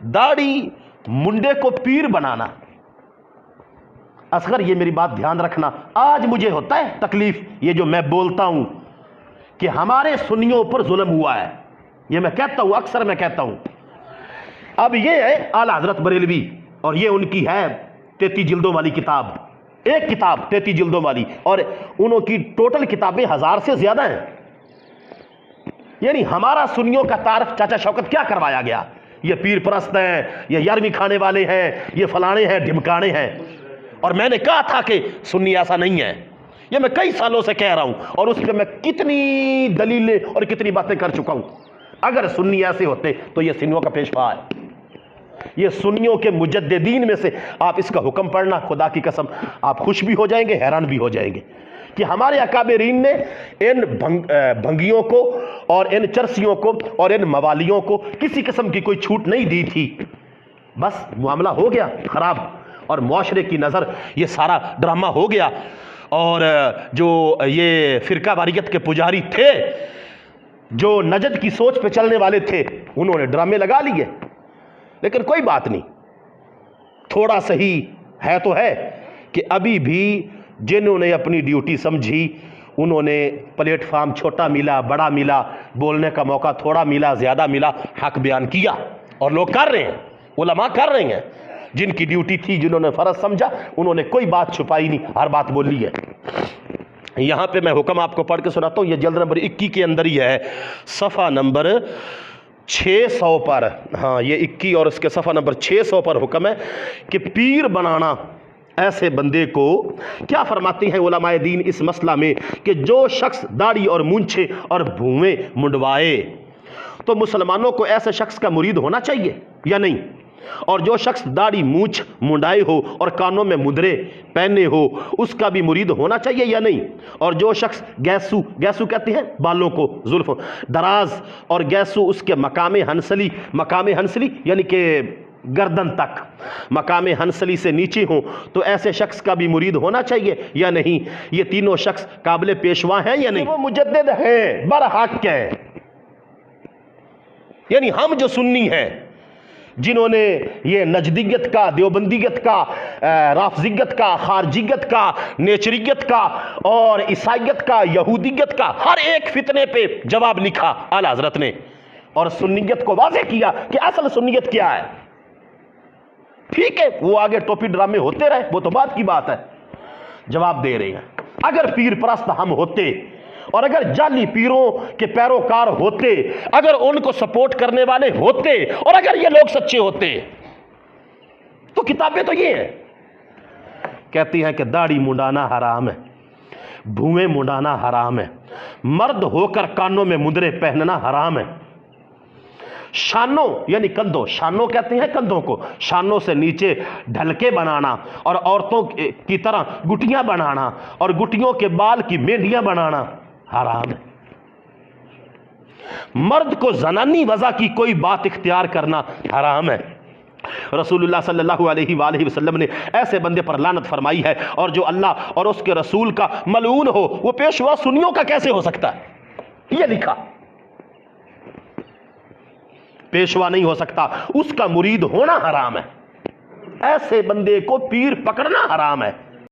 दाढ़ी मुंडे को पीर बनाना। असगर ये मेरी बात ध्यान रखना, आज मुझे होता है तकलीफ ये जो मैं बोलता हूं कि हमारे सुन्नियों पर जुल्म हुआ है, ये मैं कहता हूं, अक्सर मैं कहता हूं। अब ये है आला हजरत बरेलवी और ये उनकी है 33 जिल्दों वाली किताब, एक किताब 33 जिल्दों वाली, और उनकी टोटल किताबें 1000 से ज्यादा हैं। यानी हमारा सुन्नियों का तारफ चाचा शौकत क्या करवाया गया, ये पीर परस्त हैं, ये यारवी खाने वाले हैं, ये फलाने हैं, ढिमकाने हैं। और मैंने कहा था कि सुन्नी ऐसा नहीं है, ये मैं कई सालों से कह रहा हूं और उस पर मैं कितनी दलीलें और कितनी बातें कर चुका हूं। अगर सुन्नी ऐसे होते तो ये सुन्नियों का पेशवा है, ये सुन्नियों के मुजद्दिदीन में से आप इसका हुक्म पढ़ना, खुदा की कसम आप खुश भी हो जाएंगे, हैरान भी हो जाएंगे कि हमारे अकाबरीन ने इन भंगियों को और इन चरसियों को और इन मवालियों को किसी किस्म की कोई छूट नहीं दी थी। बस मामला हो गया खराब और मुआशरे की नज़र ये सारा ड्रामा हो गया। और जो ये फिरका वारियत के पुजारी थे, जो नजद की सोच पे चलने वाले थे, उन्होंने ड्रामे लगा लिए। लेकिन कोई बात नहीं, थोड़ा सही है तो है कि अभी भी जिन्होंने अपनी ड्यूटी समझी, उन्होंने प्लेटफार्म छोटा मिला बड़ा मिला, बोलने का मौका थोड़ा मिला ज़्यादा मिला, हक बयान किया और लोग कर रहे हैं, उलमा कर रहे हैं। जिनकी ड्यूटी थी, जिन्होंने फ़र्ज समझा, उन्होंने कोई बात छुपाई नहीं, हर बात बोली है। यहाँ पे मैं हुक्म आपको पढ़ के सुनाता हूँ, ये जल्द नंबर 21 के अंदर ही है, सफ़ा नंबर 600 पर। हाँ, ये 21 और इसके सफ़ा नंबर 600 पर हुक्म है कि पीर बनाना ऐसे बंदे को। क्या फरमाते हैं उलमाए दीन इस मसला में कि जो शख्स दाढ़ी और मूंछे और भुएं मुंडवाए तो मुसलमानों को ऐसे शख्स का मुरीद होना चाहिए या नहीं, और जो शख्स दाढ़ी मूंछ मुंडाए हो और कानों में मुद्रे पहने हो उसका भी मुरीद होना चाहिए या नहीं, और जो शख्स गैसू कहते हैं बालों को, जुल्फ दराज, और गैसू उसके मकामे हंसली यानी कि गर्दन तक, मकामे हंसली से नीचे हो, तो ऐसे शख्स का भी मुरीद होना चाहिए या नहीं। ये तीनों शख्स काबिल पेशवा हैं या नहीं, वो मुजद्दिद हैं, बरहक हैं। यानी हम जो सुन्नी हैं, जिन्होंने ये नजदियत का, देवबंदियत का, राफजियत का, खारजियत का, नेचरियत का और ईसाइयत का, यहूदियत का हर एक फितने पे जवाब लिखा आला हजरत ने, और सुन्नियत को वाज़ेह किया कि असल सुन्नियत क्या है। ठीक है, वो आगे टोपी ड्रामे होते रहे, वो तो बात की बात है, जवाब दे रहे हैं। अगर पीर परस्त हम होते और अगर जाली पीरों के पैरोकार होते, अगर उनको सपोर्ट करने वाले होते और अगर ये लोग सच्चे होते, तो किताबें तो ये हैं, कहती हैं कि दाढ़ी मुंडाना हराम है, भुएं मुंडाना हराम है, मर्द होकर कानों में मुद्रे पहनना हराम है, शानों यानी कंधों, शानों कहते हैं कंधों को, शानों से नीचे ढलके बनाना और औरतों की तरह गुटियां बनाना और गुटियों के बाल की मेंढियां बनाना हराम है। मर्द को जनानी वज़ा की कोई बात इख्तियार करना हराम है। रसूलुल्लाह सल्लल्लाहु अलैहि वसल्लम ने ऐसे बंदे पर लानत फरमाई है, और जो अल्लाह और उसके रसूल का मलऊन हो वो पेशवा सुन्नियों का कैसे हो सकता है, ये लिखा। पेशवा नहीं हो सकता, उसका मुरीद होना हराम है, ऐसे बंदे को पीर पकड़ना हराम है।